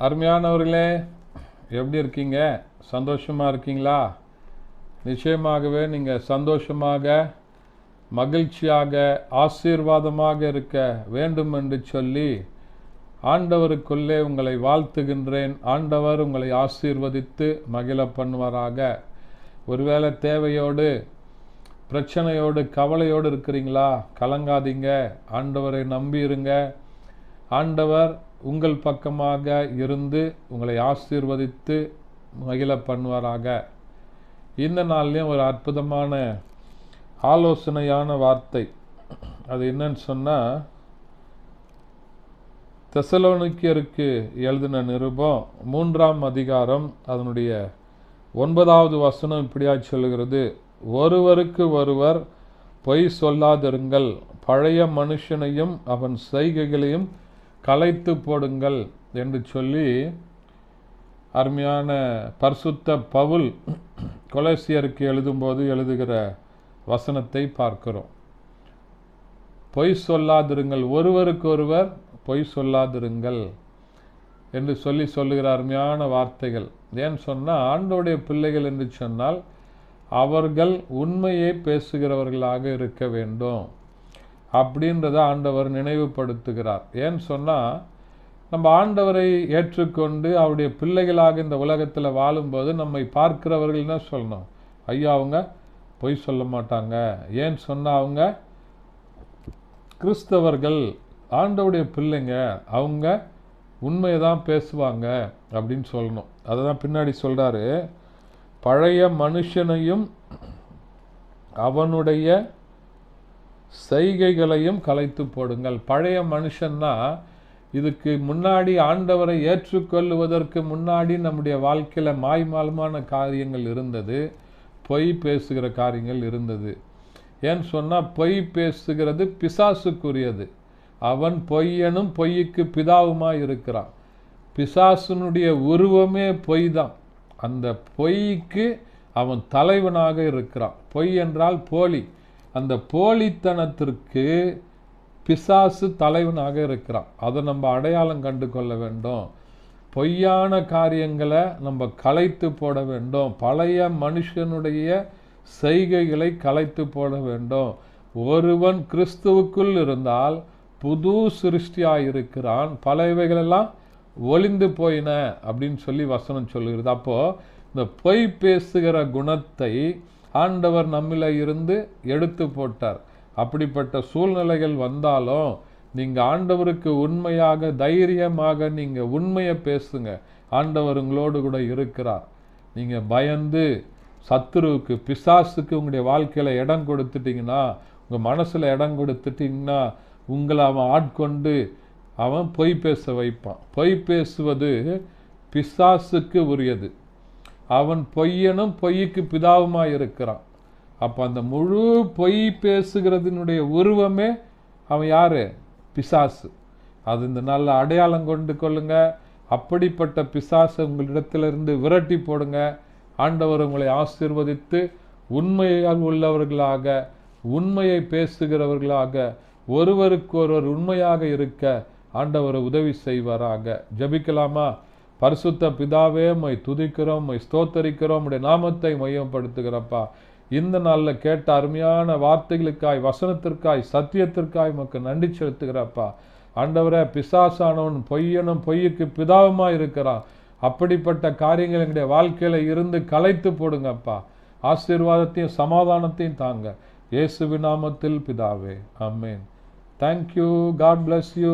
அருமையானவர்களே, எப்படி இருக்கீங்க? சந்தோஷமாக இருக்கீங்களா? நிச்சயமாகவே நீங்கள் சந்தோஷமாக, மகிழ்ச்சியாக, ஆசீர்வாதமாக இருக்க வேண்டும் என்று சொல்லி ஆண்டவருக்குள்ளே உங்களை வாழ்த்துகின்றேன். ஆண்டவர் உங்களை ஆசீர்வதித்து மகிழ பண்ணுவாராக. ஒருவேளை தேவையோடு, பிரச்சனையோடு, கவலையோடு இருக்கிறீங்களா? கலங்காதீங்க. ஆண்டவரை நம்பி இருங்க. ஆண்டவர் உங்கள் பக்கமாக இருந்து உங்களை ஆசீர்வதித்து மகிழ பண்ணுவாராக. இந்த நாள்லேயும் ஒரு அற்புதமான ஆலோசனையான வார்த்தை. அது என்னன்னு சொன்னால், தெசலோனிக்கேயருக்கு எழுதின நிருபம் 3ஆம் அதிகாரம் அதனுடைய 9வது வசனம் இப்படியாக சொல்கிறது: ஒருவருக்கு ஒருவர் பொய் சொல்லாதிருங்கள், பழைய மனுஷனையும் அவன் செய்கைகளையும் கலைத்து போடுங்கள் என்று சொல்லி அருமையான பரிசுத்த பவுல் கொலோசியருக்கு எழுதும்போது எழுதுகிற வசனத்தை பார்க்கிறோம். பொய் சொல்லாதிருங்கள், ஒருவருக்கு ஒருவர் பொய் சொல்லாதிருங்கள் என்று சொல்லுகிற அருமையான வார்த்தைகள். ஏன்னு சொன்னால், ஆண்டவருடைய பிள்ளைகள் என்று சொன்னால் அவர்கள் உண்மையை பேசுகிறவர்களாக இருக்க வேண்டும் அப்படின்றத ஆண்டவர் நினைவுபடுத்துகிறார். ஏன்னு சொன்னால், நம்ம ஆண்டவரை ஏற்றுக்கொண்டு அவருடைய பிள்ளைகளாக இந்த உலகத்தில் வாழும்போது நம்மை பார்க்கிறவர்கள் என்ன சொல்லணும்? ஐயா, அவங்க பொய் சொல்ல மாட்டாங்க. ஏன்னு சொன்னால், அவங்க கிறிஸ்தவர்கள், ஆண்டவருடைய பிள்ளைங்க, அவங்க உண்மையை தான் பேசுவாங்க அப்படின்னு சொல்லணும். அதை தான் பின்னாடி சொல்கிறாரு: பழைய மனுஷனையும் அவனுடைய செய்கைகளையும் கலைத்து போடுங்கள். பழைய மனுஷன்னா, இதுக்கு முன்னாடி ஆண்டவரை ஏற்றுக்கொள்வதற்கு முன்னாடி நம்முடைய வாழ்க்கையில் மாய்மாலமான காரியங்கள் இருந்தது, பொய் பேசுகிற காரியங்கள் இருந்தது. ஏன்னு சொன்னால், பொய் பேசுகிறது பிசாசுக்குரியது. அவன் பொய்யனும் பொய்யுக்கு பிதாவுமாய் இருக்கிறான். பிசாசுனுடைய உருவமே பொய் தான். அந்த பொய்க்கு அவன் தலைவனாக இருக்கிறான். பொய் என்றால் போலி. அந்த போலித்தனத்திற்கு பிசாசு தலைவனாக இருக்கிறான். அதை நம்ம அடையாளம் கண்டு கொள்ள வேண்டும். பொய்யான காரியங்களை நம்ம கலைத்து போட வேண்டும். பழைய மனுஷனுடைய செய்கைகளை கலைத்து போட வேண்டும். ஒருவன் கிறிஸ்துவுக்குள் இருந்தால் புது சிருஷ்டியாயிருக்கிறான், பழையவைகளெல்லாம் ஒளிந்து போயின அப்படின்னு சொல்லி வசனம் சொல்லுகிறது. அப்போது இந்த பொய் பேசுகிற குணத்தை ஆண்டவர் நம்மில் இருந்து எடுத்து போட்டார். அப்படிப்பட்ட சூழ்நிலைகள் வந்தாலும் நீங்கள் ஆண்டவருக்கு உண்மையாக, தைரியமாக நீங்கள் உண்மையை பேசுங்க. ஆண்டவர் உங்களோடு கூட இருக்கிறார். நீங்கள் பயந்து சத்துருவுக்கு, பிசாசுக்கு உங்களுடைய வாழ்க்கையில் இடம் கொடுத்துட்டிங்கன்னா, உங்கள் மனசில் இடம் கொடுத்துட்டிங்கன்னா, உங்களை அவன் ஆட்கொண்டு அவன் பொய் பேச வைப்பான். பொய் பேசுவது பிசாசுக்கு உரியது. அவன் பொய்யனும் பொய்யுக்கு பிதாவுமாய் இருக்கிறான். அப்போ அந்த முழு பொய் பேசுகிறதுனுடைய உருவமே அவன் யாரு? பிசாசு. அது இந்த நல்ல அடையாளம் கொண்டு கொள்ளுங்க. அப்படிப்பட்ட பிசாசை உங்களிடத்திலிருந்து விரட்டி போடுங்க. ஆண்டவர் உங்களை ஆசீர்வதித்து உண்மையால் உள்ளவர்களாக, உண்மையை பேசுகிறவர்களாக, ஒருவருக்கு ஒருவர் உண்மையாக இருக்க ஆண்டவர் உதவி செய்வாராக. ஜெபிக்கலாமா? பரிசுத்த பிதாவே, உம்மை துதிக்கிறோம், உம்மை ஸ்தோத்தரிக்கிறோம், உம்முடைய நாமத்தை மையப்படுத்துகிறப்பா. இந்த நாளில் கேட்ட அருமையான வார்த்தைகளுக்காய், வசனத்திற்காய், சத்தியத்திற்காய் உமக்கு நன்றி செலுத்துகிறப்பா. ஆண்டவரே, பிசாசானவன் பொய்யனும் பொய்யுக்கு பிதாவுமாய் இருக்கிறான். அப்படிப்பட்ட காரியங்கள் எங்களுடைய வாழ்க்கையில் இருந்து கலைத்து போடுங்கப்பா. ஆசீர்வாதத்தையும் சமாதானத்தையும் தாங்க. இயேசுவின் நாமத்தில் பிதாவே, ஆமென். தேங்க்யூ. God bless you.